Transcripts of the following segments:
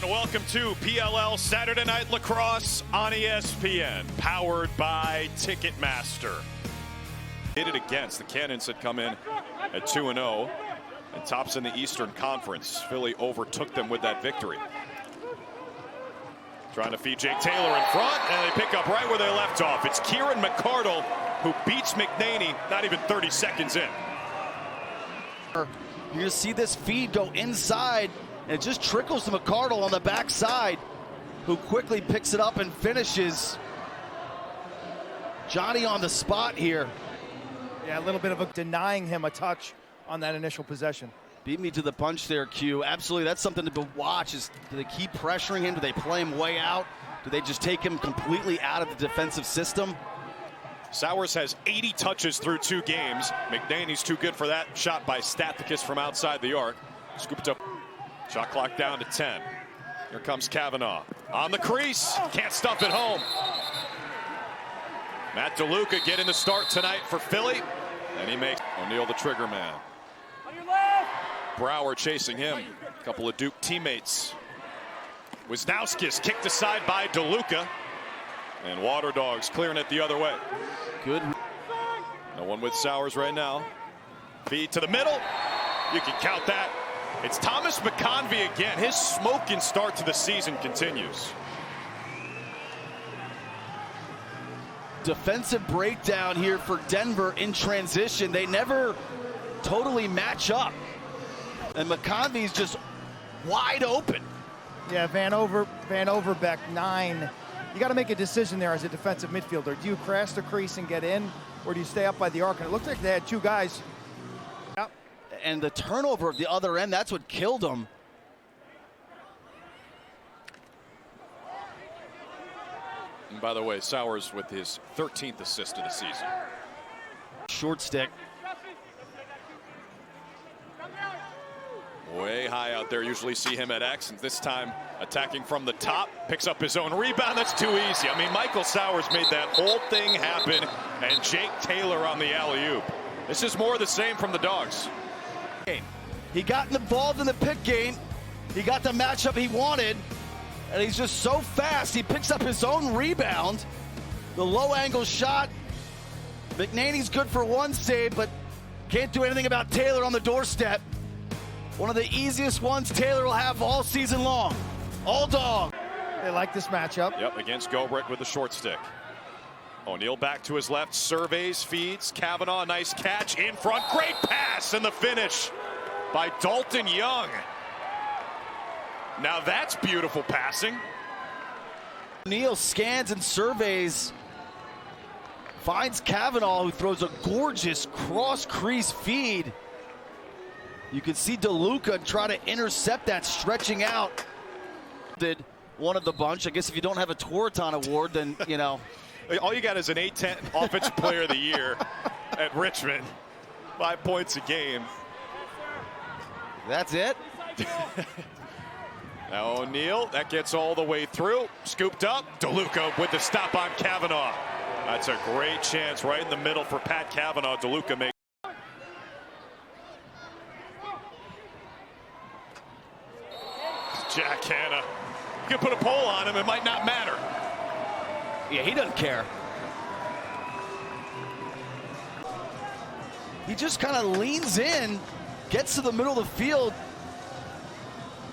And welcome to PLL Saturday Night Lacrosse on ESPN, powered by Ticketmaster. Hit it against. The Cannons had come in at 2-0 and tops in the Eastern Conference. Philly overtook them with that victory. Trying to feed Jake Taylor in front, and they pick up right where they left off. It's Kieran McCardle who beats McNaney not even 30 seconds in. You're going to see this feed go inside, and it just trickles to McCardle on the backside, who quickly picks it up and finishes. Johnny on the spot here. Yeah, a little bit of a denying him a touch on that initial possession. Beat me to the punch there, Q. Absolutely, that's something to watch. Do they keep pressuring him? Do they play him way out? Do they just take him completely out of the defensive system? Sowers has 80 touches through 2 games. McNaney's too good for that. Shot by Stathakis from outside the arc. Scooped up. Shot clock down to 10. Here comes Kavanaugh. On the crease. Can't stuff it home. Matt DeLuca getting the start tonight for Philly. And he makes O'Neal the trigger man. Brower chasing him. A couple of Duke teammates. Wisnowskis kicked aside by DeLuca. And Waterdogs clearing it the other way. Good. No one with Sowers right now. Feed to the middle. You can count that. It's Thomas McConvey again. His smoking start to the season continues. Defensive breakdown here for Denver in transition. They never totally match up. And McConvey's just wide open. Yeah, Van Overbeck, 9. You got to make a decision there as a defensive midfielder. Do you crash the crease and get in, or do you stay up by the arc? And it looked like they had 2 guys. Yep. And the turnover at the other end, that's what killed them. And by the way, Sowers with his 13th assist of the season. Short stick. Way high out there. Usually see him at X, and this time attacking from the top. Picks up his own rebound. That's too easy. I mean, Michael Sowers made that whole thing happen, and Jake Taylor on the alley-oop. This is more of the same from the Dogs. He got involved in the pick game. He got the matchup he wanted, and he's just so fast. He picks up his own rebound. The low-angle shot. McNaney's good for 1 save, but can't do anything about Taylor on the doorstep. One of the easiest ones Taylor will have all season long. All dog. They like this matchup. Yep, against Gobrick with the short stick. O'Neal back to his left, surveys, feeds. Kavanaugh, nice catch in front. Great pass, and the finish by Dalton Young. Now that's beautiful passing. O'Neal scans and surveys. Finds Kavanaugh, who throws a gorgeous cross-crease feed. You can see DeLuca try to intercept that, stretching out. Did one of the bunch. I guess if you don't have a Toraton award, then, you know. All you got is an A-10 Offensive Player of the Year at Richmond. 5 points a game. That's it. Now O'Neal, that gets all the way through. Scooped up. DeLuca with the stop on Kavanaugh. That's a great chance right in the middle for Pat Kavanaugh. DeLuca makes. Jack Hanna. You can put a pole on him, it might not matter. Yeah, he doesn't care. He just kind of leans in, gets to the middle of the field.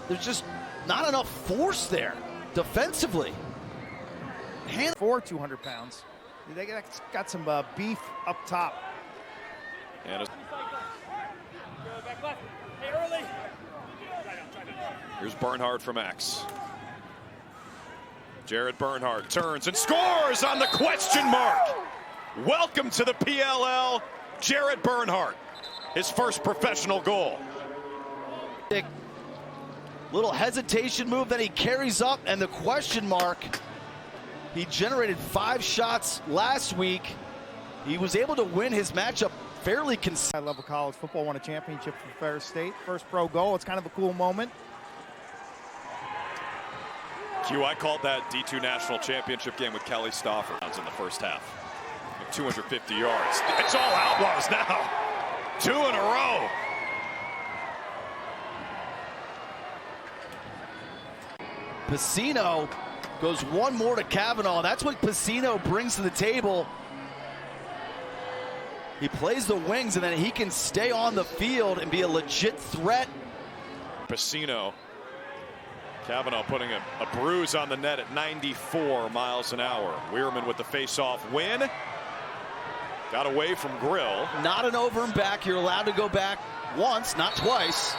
There's just not enough force there defensively. For 200 pounds. They got some beef up top. And here's Bernhard from X. Jared Bernhard turns and scores on the question mark. Welcome to the PLL, Jared Bernhard. His first professional goal. Little hesitation move that he carries up, and the question mark. He generated 5 shots last week. He was able to win his matchup fairly consistently. High-level college football, won a championship for Ferris State. First pro goal. It's kind of a cool moment. Q, I called that D2 National Championship game with Kelly Stauffer in the first half. 250 yards. It's all Outlaws now. 2 in a row. Pacino goes one more to Kavanaugh. That's what Pacino brings to the table. He plays the wings, and then he can stay on the field and be a legit threat. Pacino. Kavanaugh putting a bruise on the net at 94 miles an hour. Weirman with the face-off win. Got away from Grill. Not an over and back. You're allowed to go back once, not twice.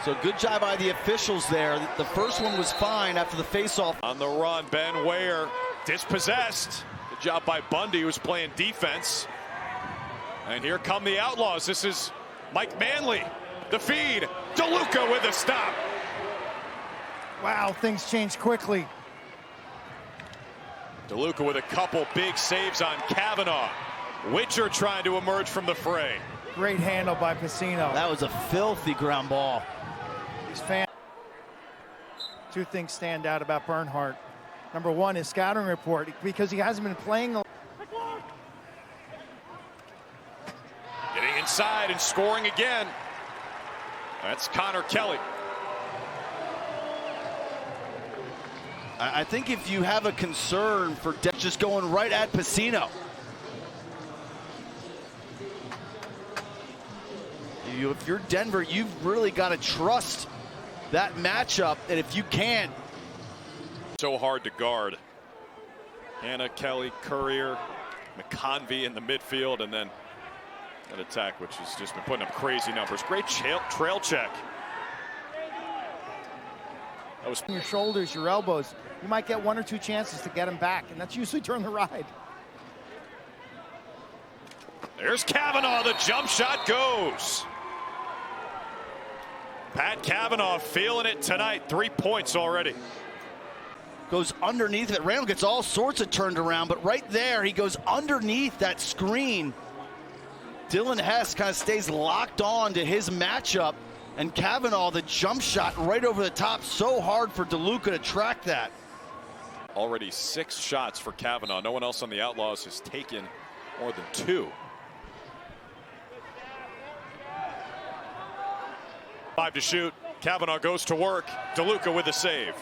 So good job by the officials there. The first one was fine after the face-off. On the run, Ben Ware dispossessed. Good job by Bundy, who's playing defense. And here come the Outlaws. This is Mike Manley. The feed. DeLuca with a stop. Wow, things change quickly. DeLuca with a couple big saves on Kavanaugh. Witcher trying to emerge from the fray. Great handle by Pacino. That was a filthy ground ball. These fans. Two things stand out about Bernhardt. Number one, his scouting report, because he hasn't been playing. Getting inside and scoring again. That's Connor Kelly. I think if you have a concern for just going right at Pacino. If you're Denver, you've really got to trust that matchup, and if you can't. So hard to guard. Hannah, Kelly, Courier, McConvey in the midfield, and then an attack which has just been putting up crazy numbers. Great trail check. That was Your shoulders, your elbows. You might get one or two chances to get him back, and that's usually during the ride. There's Kavanaugh. The jump shot goes. Pat Kavanaugh feeling it tonight. 3 points already. Goes underneath it. Randall gets all sorts of turned around, but right there he goes underneath that screen. Dylan Hess kind of stays locked on to his matchup, and Kavanaugh, the jump shot right over the top. So hard for DeLuca to track that. Already 6 shots for Kavanaugh. No one else on the Outlaws has taken more than 2. 5 to shoot. Kavanaugh goes to work. DeLuca with the save.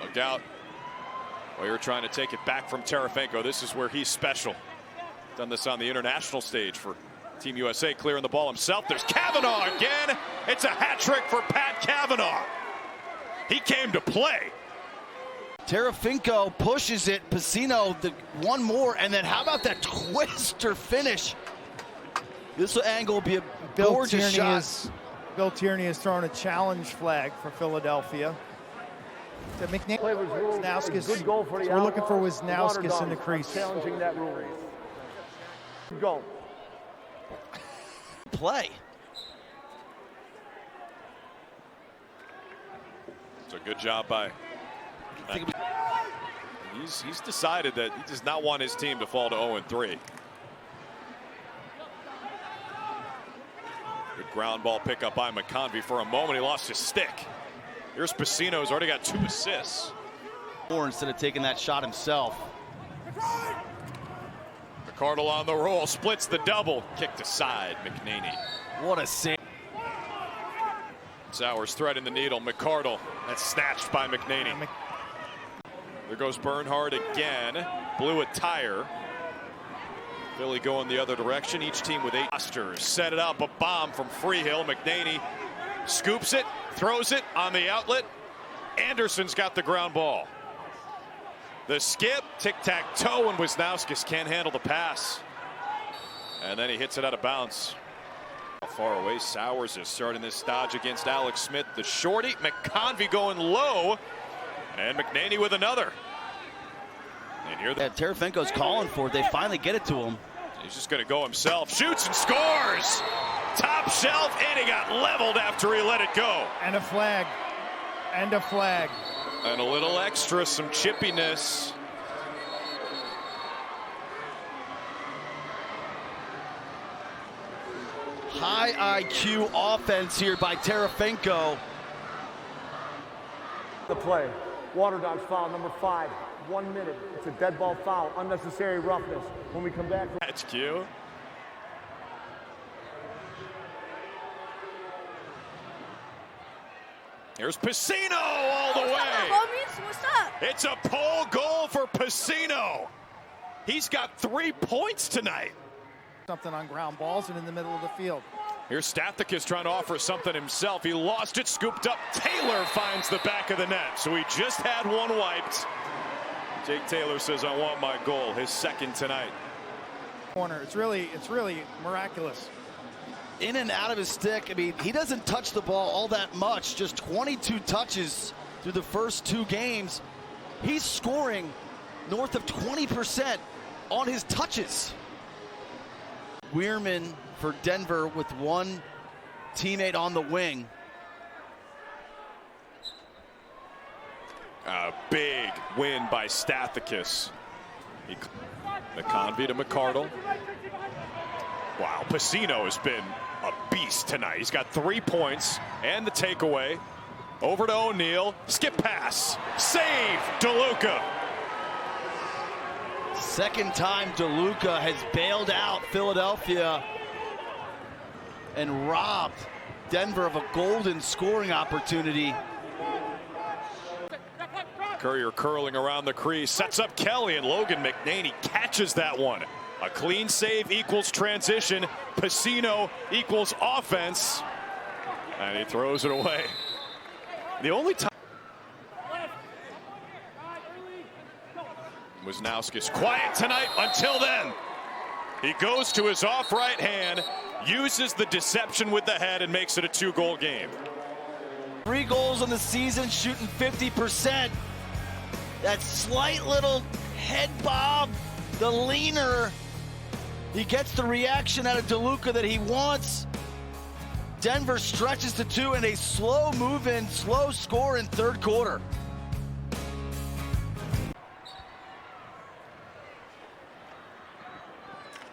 Look out. Well, you're trying to take it back from Terefenko. This is where he's special. Done this on the international stage for Team USA, clearing the ball himself. There's Kavanaugh again. It's a hat trick for Pat Kavanaugh. He came to play. Terefenko pushes it. Pacino, one more, and then how about that twister finish? This angle will be a gorgeous shot. Bill Tierney has thrown a challenge flag for Philadelphia. To McNair. Wisnauskas. We're looking for Wisnauskas in the crease. Challenging that rule. Good goal. Play. It's a good job by. He's decided that he does not want his team to fall to 0-3. Good ground ball pickup by McConvey. For a moment, he lost his stick. Here's Pacino, who's already got 2 assists. Or instead of taking that shot himself. McCardle on the roll, splits the double. Kicked aside, McNaney. What a save. Sowers threading the needle. McCardle, that's snatched by McNaney. There goes Bernhardt again. Blew a tire. Philly going the other direction. Each team with 8 rosters. Set it up, a bomb from Freehill. McNaney scoops it, throws it on the outlet. Anderson's got the ground ball. The skip, tic-tac-toe, and Wisnauskas can't handle the pass. And then he hits it out of bounds. Far away, Sowers is starting this dodge against Alex Smith. The shorty, McConvey going low, and McNaney with another. And here Terefenko's calling for it. They finally get it to him. He's just going to go himself. Shoots and scores. Top shelf, and he got leveled after he let it go. And a flag. And a flag. And a little extra, some chippiness. High IQ offense here by Terefenko. The play. Waterdogs foul number 5. 1 minute. It's a dead ball foul. Unnecessary roughness. When we come back. That's cute. Here's Piscino all the way. What's up? It's a pole goal for Piscino. He's got 3 points tonight. Something on ground balls and in the middle of the field. Here's Stathakis trying to offer something himself. He lost it, scooped up. Taylor finds the back of the net. So he just had one wiped. Jake Taylor says, I want my goal, his second tonight. Corner. It's really miraculous. In and out of his stick. I mean, he doesn't touch the ball all that much. Just 22 touches through the first 2 games. He's scoring north of 20% on his touches. Weirman for Denver with one teammate on the wing. A big win by Stathakis. McConvey to McCardle. Wow, Piscino has been a beast tonight. He's got 3 points and the takeaway. Over to O'Neal. Skip pass. Save. DeLuca. Second time DeLuca has bailed out Philadelphia and robbed Denver of a golden scoring opportunity. Courier curling around the crease. Sets up Kelly, and Logan McNaney catches that one. A clean save equals transition. Piscino equals offense. And he throws it away. The only time Wisnowski's quiet tonight until then. He goes to his off right hand, uses the deception with the head, and makes it a 2-goal game. 3 goals on the season, shooting 50%. That slight little head bob, the leaner. He gets the reaction out of DeLuca that he wants. Denver stretches to 2 and a slow move in, slow score in third quarter.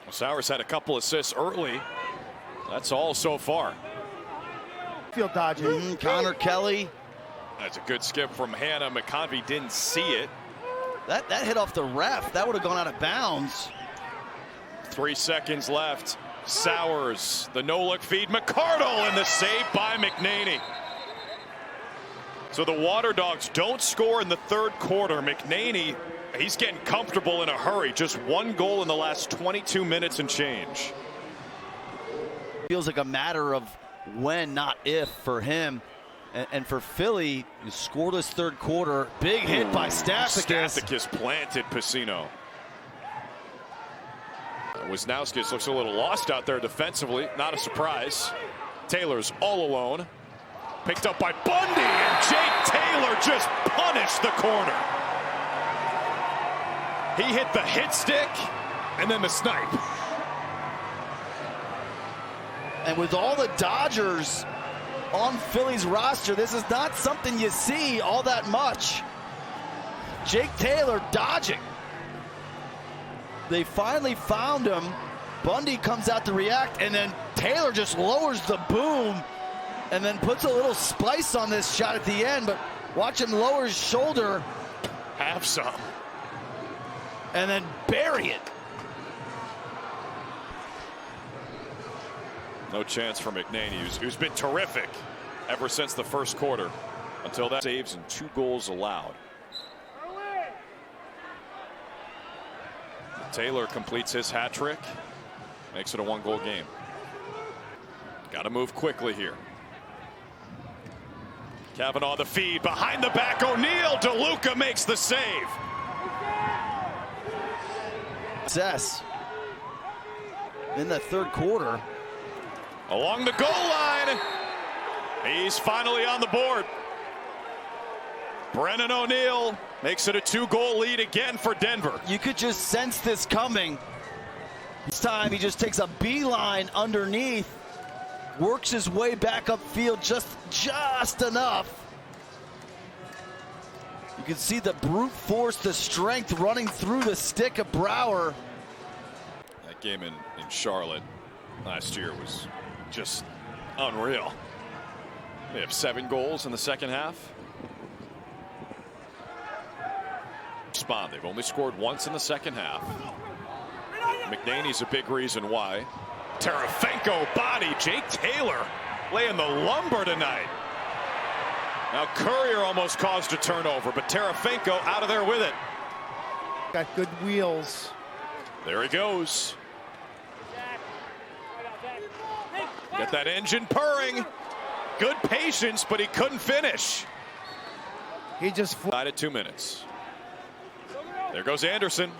Well, Sowers had a couple assists early. That's all so far. Field dodging. Connor Kelly. That's a good skip from Hannah. McConvey didn't see it. That hit off the ref. That would have gone out of bounds. 3 seconds left. Sowers, the no-look feed. McCardle, and the save by McNaney. So the Waterdogs don't score in the third quarter. McNaney, he's getting comfortable in a hurry. Just 1 goal in the last 22 minutes and change. Feels like a matter of when, not if, for him. And for Philly, scoreless third quarter. Big hit by Stathakis. Stathakis planted Piscino. Wisnowski looks a little lost out there defensively. Not a surprise. Taylor's all alone. Picked up by Bundy, and Jake Taylor just punished the corner. He hit the hit stick and then the snipe. And with all the Dodgers on Philly's roster, this is not something you see all that much. Jake Taylor dodging. They finally found him. Bundy comes out to react, and then Taylor just lowers the boom and then puts a little spice on this shot at the end. But watch him lower his shoulder. Have some. And then bury it. No chance for McNaney, who's been terrific ever since the first quarter. Until that saves and 2 goals allowed. Taylor completes his hat trick. Makes it a 1-goal game. Got to move quickly here. Kavanaugh the feed. Behind the back, O'Neal. DeLuca makes the save. Success in the third quarter. Along the goal line. He's finally on the board. Brennan O'Neal makes it a 2-goal lead again for Denver. You could just sense this coming. This time he just takes a beeline underneath, works his way back upfield just enough. You can see the brute force, the strength running through the stick of Brouwer. That game in Charlotte last year was just unreal. They have 7 goals in the second half. Respond. They've only scored once in the second half. McNaney's a big reason why. Terefenko body. Jake Taylor laying the lumber tonight. Now Courier almost caused a turnover, but Terefenko out of there with it. Got good wheels. There he goes. Get that engine purring. Good patience, but he couldn't finish. He just Tied at 2 minutes. There goes Anderson.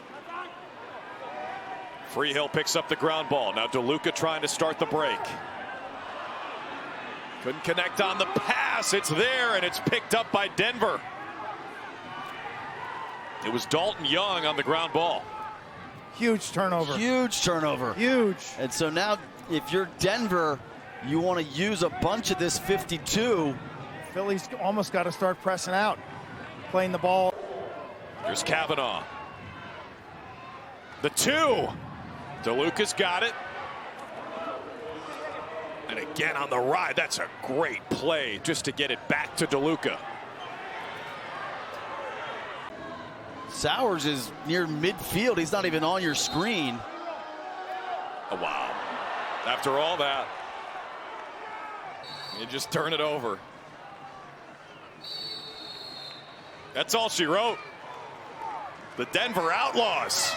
Freehill picks up the ground ball. Now DeLuca trying to start the break. Couldn't connect on the pass. It's there, and it's picked up by Denver. It was Dalton Young on the ground ball. huge turnover. Huge turnover. Huge. And so now, if you're Denver, you want to use a bunch of this 52. Philly's almost got to start pressing out, playing the ball. Here's Kavanaugh. The 2. DeLuca's got it. And again on the ride. That's a great play just to get it back to DeLuca. Sowers is near midfield. He's not even on your screen. Oh, wow. After all that, you just turn it over. That's all she wrote. The Denver Outlaws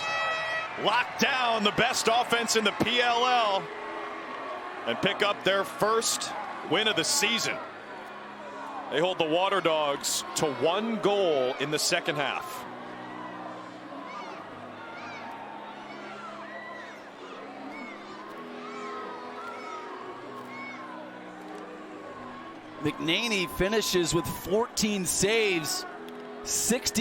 lock down the best offense in the PLL and pick up their first win of the season. They hold the Waterdogs to 1 goal in the second half. McNaney finishes with 14 saves, 60